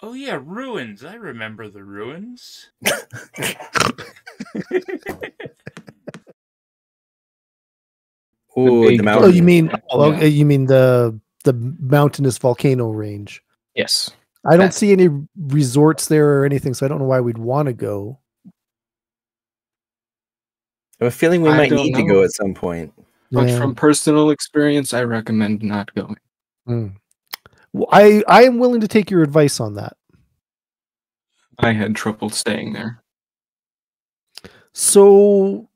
Oh yeah, ruins. I remember the ruins. Ooh, the mountain. Oh, you mean you mean the mountainous volcano range? Yes. I don't see any resorts there or anything, so I don't know why we'd want to go. I have a feeling we might need to go at some point. But from personal experience, I recommend not going. Well, I am willing to take your advice on that. I had trouble staying there. So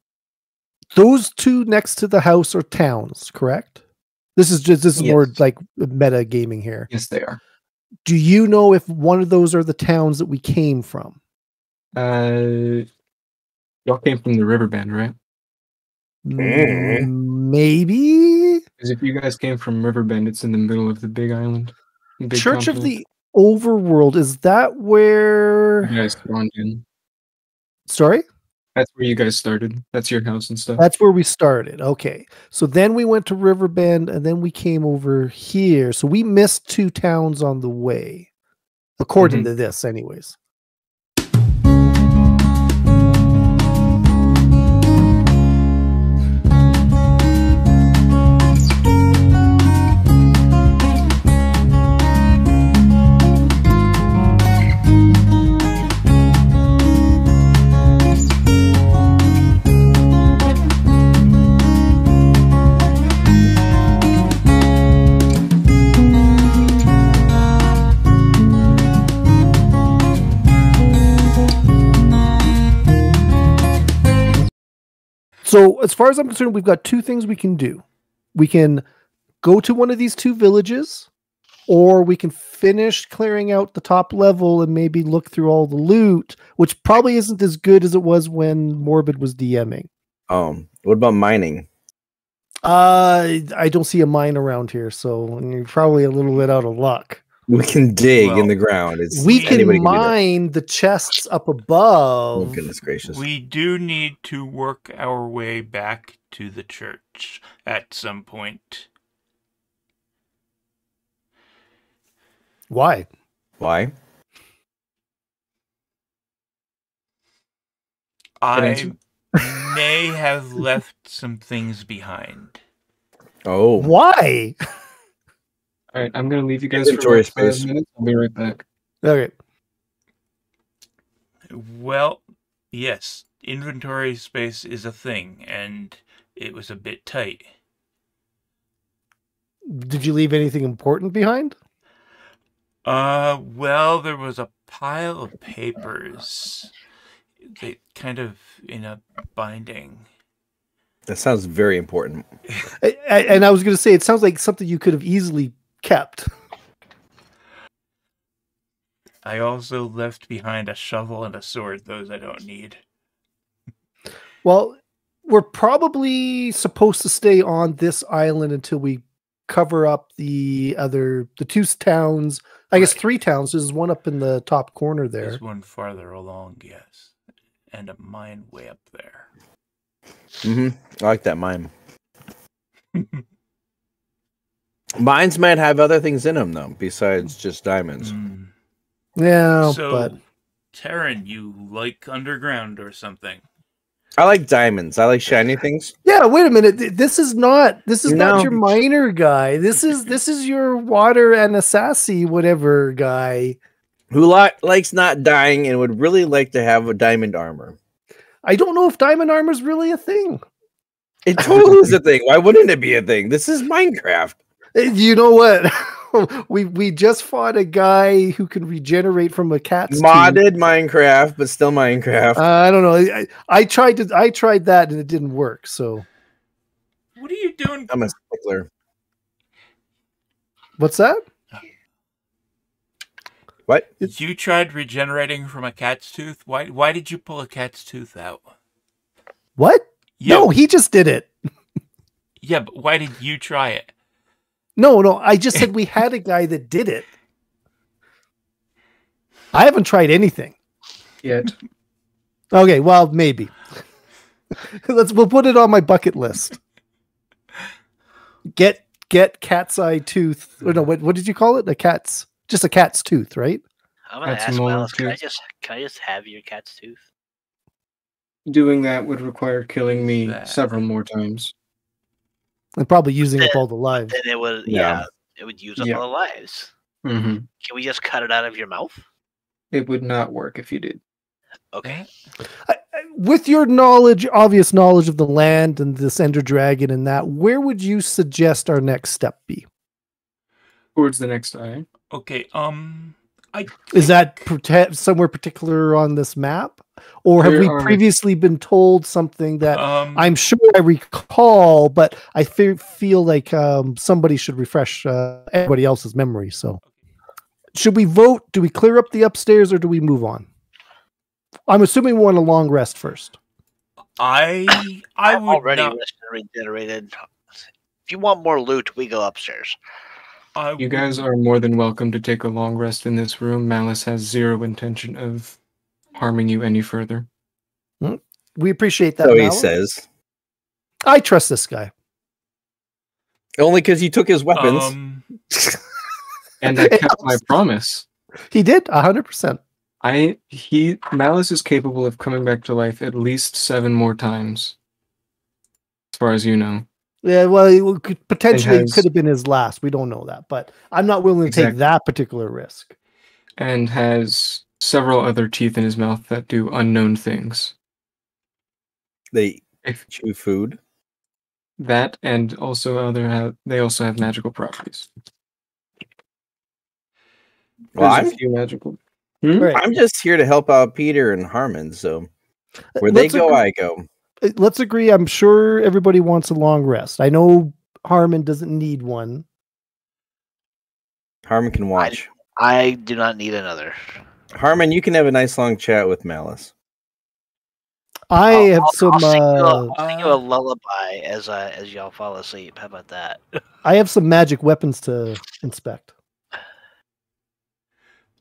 those two next to the house are towns, correct? This is more like meta gaming here. Yes, they are. Do you know if one of those are the towns that we came from? Y'all came from the riverbend, right? Maybe. Because if you guys came from Riverbend, it's in the middle of the big island. Big Church continent. of the Overworld, is that where you guys spawned in? Sorry? That's where you guys started. That's your house and stuff. That's where we started. Okay. So then we went to Riverbend and then we came over here. So we missed 2 towns on the way. According to this, anyways. So as far as I'm concerned, we've got 2 things we can do. We can go to one of these 2 villages, or we can finish clearing out the top level and maybe look through all the loot, which probably isn't as good as it was when Morbid was DMing. What about mining? I don't see a mine around here, so you're probably a little bit out of luck. We can dig in the ground. We can mine the chests up above. Oh, goodness gracious. We do need to work our way back to the church at some point. Why? Why? I may have left some things behind. Oh. Why? All right, I'm going to leave you guys Inventory for about space. 5 minutes. I'll be right back. Okay. Well, yes, inventory space is a thing, and it was a bit tight. Did you leave anything important behind? Well, there was a pile of papers. They kind of in a binding. That sounds very important. And I was going to say, it sounds like something you could have easily kept. I also left behind a shovel and a sword. Those I don't need. Well, we're probably supposed to stay on this island until we cover up the 2 towns. I guess 3 towns. There's one up in the top corner there. There's one farther along, yes. And a mine way up there. I like that mine. Mines might have other things in them, though, besides just diamonds. Yeah, so, but Taryn, you like underground or something? I like diamonds. I like shiny things. Yeah, wait a minute. This is not your miner guy. This is your water and assassin whatever guy who likes not dying and would really like to have a diamond armor. I don't know if diamond armor is really a thing. It totally is a thing. Why wouldn't it be a thing? This is Minecraft. You know what? we just fought a guy who can regenerate from a cat's modded Minecraft, but still Minecraft. I don't know. I tried that and it didn't work. So, what are you doing? I'm a stickler. What's that? What? You tried regenerating from a cat's tooth? Why did you pull a cat's tooth out? What? Yeah. No, he just did it. Yeah, but why did you try it? No, I just said we had a guy that did it. I haven't tried anything yet. Okay, well, maybe. We'll put it on my bucket list. Get cat's eye tooth. Or no, what did you call it? Just a cat's tooth, right? I'm gonna That's a ask molar Miles. tooth. Can I just have your cat's tooth? Doing that would require killing me That. several more times. And probably using up all the lives. Then it would, Yeah. it would use up Yeah. all the lives. Mm-hmm. Can we just cut it out of your mouth? It would not work if you did. Okay. With your knowledge, obvious knowledge of the land and this Ender Dragon and that, where would you suggest our next step be? Towards the next eye. Okay. I Is that somewhere particular on this map? Or have There we are- previously been told something that I'm sure I recall, but I feel like somebody should refresh everybody else's memory. So should we vote? Do we clear up the upstairs or do we move on? I'm assuming we want a long rest first. I I'm would already not. rested and regenerated. If you want more loot, we go upstairs. You guys are more than welcome to take a long rest in this room. Malice has zero intention of harming you any further. We appreciate that. So he Malice. says. I trust this guy. Only because you took his weapons. And I kept my promise. He did 100%. Malice is capable of coming back to life at least 7 more times. As far as you know. Yeah, well, potentially it has- could have been his last. We don't know that, but I'm not willing to take Exactly. that particular risk. And has several other teeth in his mouth that do unknown things. They If chew food. that and also they also have magical properties. Well, There's a few magical. Right. I'm just here to help out Peter and Harmon. So where they Let's go, agree- I go. Let's agree. I'm sure everybody wants a long rest. I know Harmon doesn't need one. Harmon can watch. I do not need another. Harmon, you can have a nice long chat with Malice. I have some. I'll sing you a lullaby as y'all fall asleep. How about that? I have some magic weapons to inspect.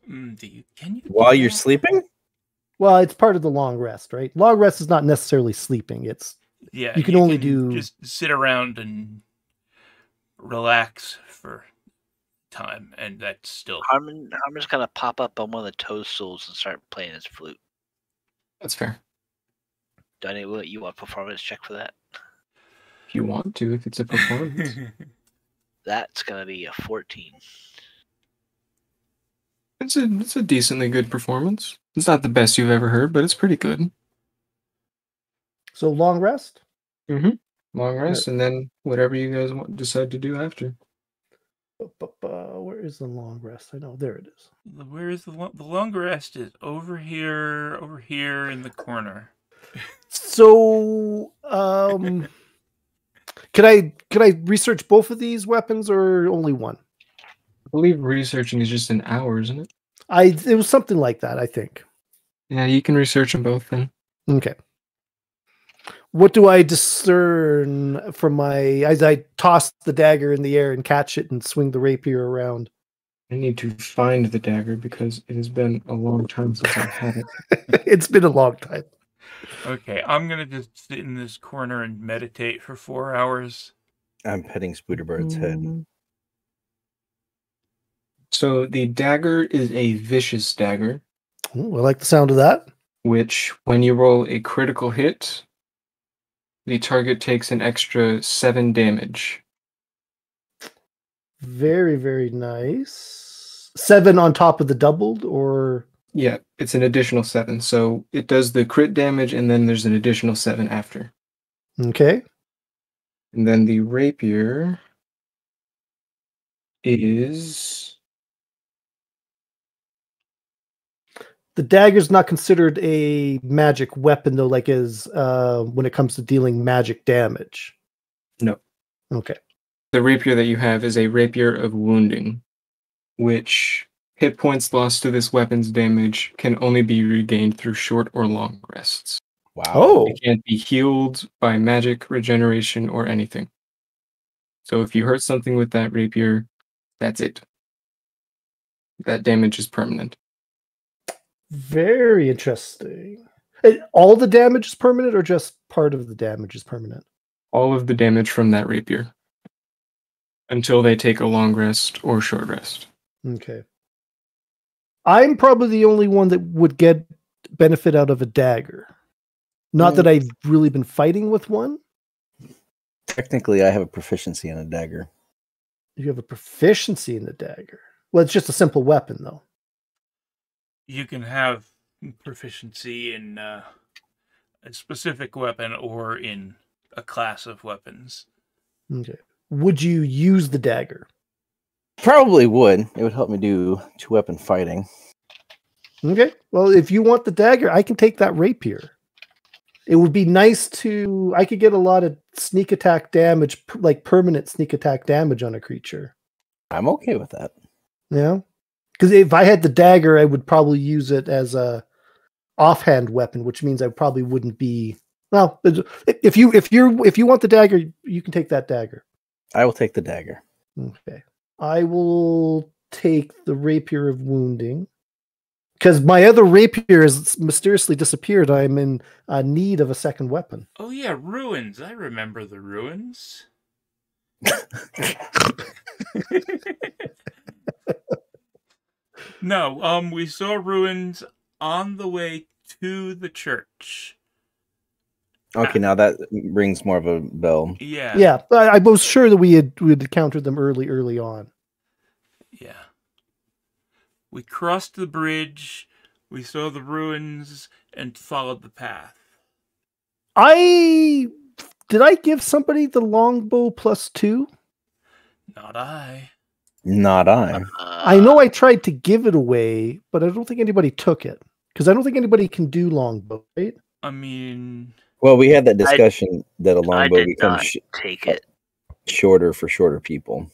Can you While do you're that? sleeping? Well, it's part of the long rest, right? Long rest is not necessarily sleeping. It's Yeah, you can only do- just sit around and relax for time, and that's still Harmon's gonna pop up on one of the toadstools and start playing his flute. That's fair. Do I need what you want performance check for that? If you want to, if it's a performance. That's gonna be a 14. It's a decently good performance. It's not the best you've ever heard, but it's pretty good. so long rest. Long rest, and then whatever you guys decide to do after. Where is the long rest? I know there it is. Where is the long rest? Is over here in the corner. So, could I research both of these weapons or only one? I believe researching is just an hour, isn't it? It was something like that, I think. Yeah, you can research them both then. Okay. What do I discern from as I toss the dagger in the air and catch it and swing the rapier around? I need to find the dagger because it has been a long time since I've had it. It's been a long time. Okay, I'm gonna just sit in this corner and meditate for 4 hours. I'm petting Spooderbird's head. So the dagger is a vicious dagger, Ooh, I like the sound of that. which when you roll a critical hit, the target takes an extra 7 damage. Very, very nice. 7 on top of the doubled, or Yeah, it's an additional 7. So it does the crit damage, and then there's an additional 7 after. okay. And then the rapier is... The dagger's not considered a magic weapon though, like as when it comes to dealing magic damage. No. Okay. The rapier that you have is a rapier of wounding, which hit points lost to this weapon's damage can only be regained through short or long rests. Wow. Oh, It can't be healed by magic, regeneration, or anything. So if you hurt something with that rapier, that's it. That damage is permanent. very interesting. All the damage is permanent, or just part of the damage is permanent? All of the damage from that rapier. Until they take a long rest or short rest. Okay. I'm probably the only one that would get benefit out of a dagger. Not that I've really been fighting with one. Technically, I have a proficiency in a dagger. You have a proficiency in the dagger. Well, it's just a simple weapon, though. You can have proficiency in a specific weapon or in a class of weapons. Okay. Would you use the dagger? Probably would. It would help me do 2-weapon fighting. Okay. Well, if you want the dagger, I can take that rapier. It would be nice to... I could get a lot of sneak attack damage, like permanent sneak attack damage on a creature. I'm okay with that. Yeah. Because if I had the dagger, I would probably use it as a offhand weapon, which means I probably wouldn't be... Well, if you want the dagger, you can take that dagger. I will take the dagger. Okay. I will take the rapier of wounding. Because my other rapier has mysteriously disappeared. I'm in need of a second weapon. Oh yeah, ruins. I remember the ruins. No, we saw ruins on the way to the church. Okay, now that rings more of a bell. Yeah. Yeah, I was sure that we had encountered them early on. Yeah. We crossed the bridge, we saw the ruins, and followed the path. Did I give somebody the longbow +2? Not I. Not I. I know I tried to give it away, but I don't think anybody took it. Because I don't think anybody can do longbow, right? I mean... Well, we had that discussion that a longbow becomes take it. shorter for shorter people.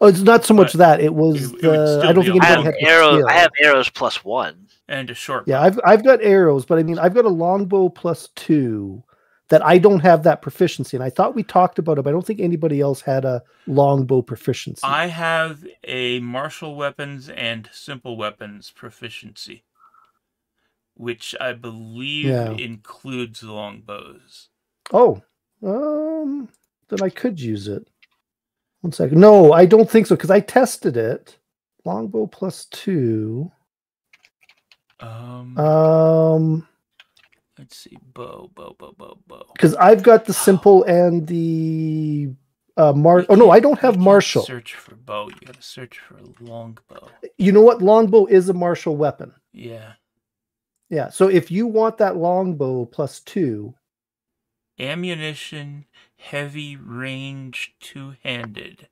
Oh, it's not so much But that. It was it would still I don't be think a anybody I have had the arrows. skill. I have arrows +1. And a short Yeah, bow. I've got arrows, but I mean, I've got a longbow +2 that I don't have that proficiency. And I thought we talked about it, but I don't think anybody else had a longbow proficiency. I have a martial weapons and simple weapons proficiency, which I believe includes longbows. Oh, then I could use it. 1 second. No, I don't think so, because I tested it. Longbow +2. Let's see. Bow. Because I've got the simple and the oh no, I don't have martial. Search for bow. You gotta search for longbow. You know what? Longbow is a martial weapon. Yeah. Yeah. So if you want that longbow +2, ammunition, heavy range, two-handed.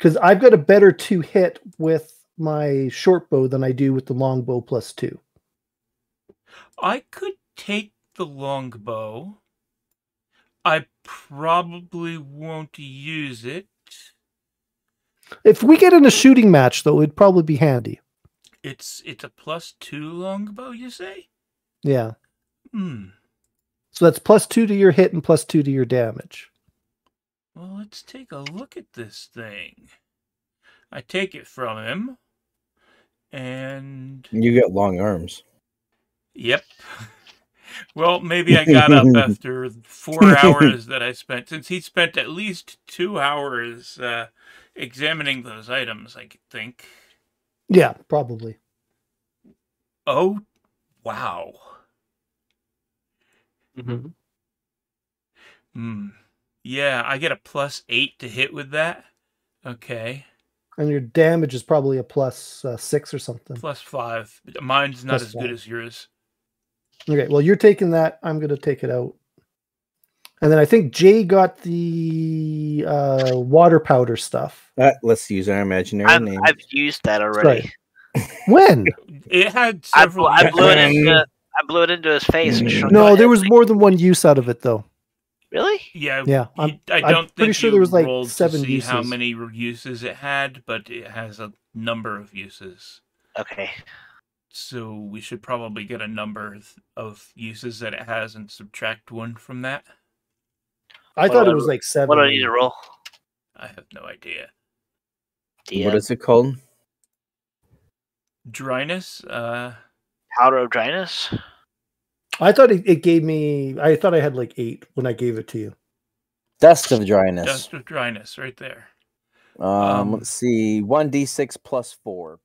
because I've got a better 2 hit with my short bow than I do with the longbow +2. I could take the longbow. I probably won't use it. If we get in a shooting match, though, it'd probably be handy. It's a +2 longbow, you say? Yeah. Hmm. So that's +2 to your hit and +2 to your damage. Well, let's take a look at this thing. I take it from him, and... You got long arms. Yep. Well, maybe I got up after 4 hours that I spent, since he spent at least 2 hours examining those items, I could think. Yeah, probably. Oh, wow. Mm-hmm. Yeah, I get a +8 to hit with that. Okay. And your damage is probably a +6 or something. +5. Mine's not as good +5. as yours. Okay, well, you're taking that. I'm going to take it out. And then I think Jay got the water powder stuff. Let's use our imaginary name. I've used that already. When? It had I several... blew it into his face. And shrunk No, my there head. was more than one use out of it, though. Really? Yeah, Yeah, I I'm don't pretty think sure you there was like rolled 7 to see how uses. many uses it had, but it has a number of uses. Okay. So we should probably get a number of uses that it has and subtract 1 from that. I thought it was like 7. What do I need to roll? I have no idea. What is it called? Dryness? Powder of dryness? I thought it gave me... I thought I had like 8 when I gave it to you. Dust of dryness. Dust of dryness, right there. Let's see. 1d6 plus 4.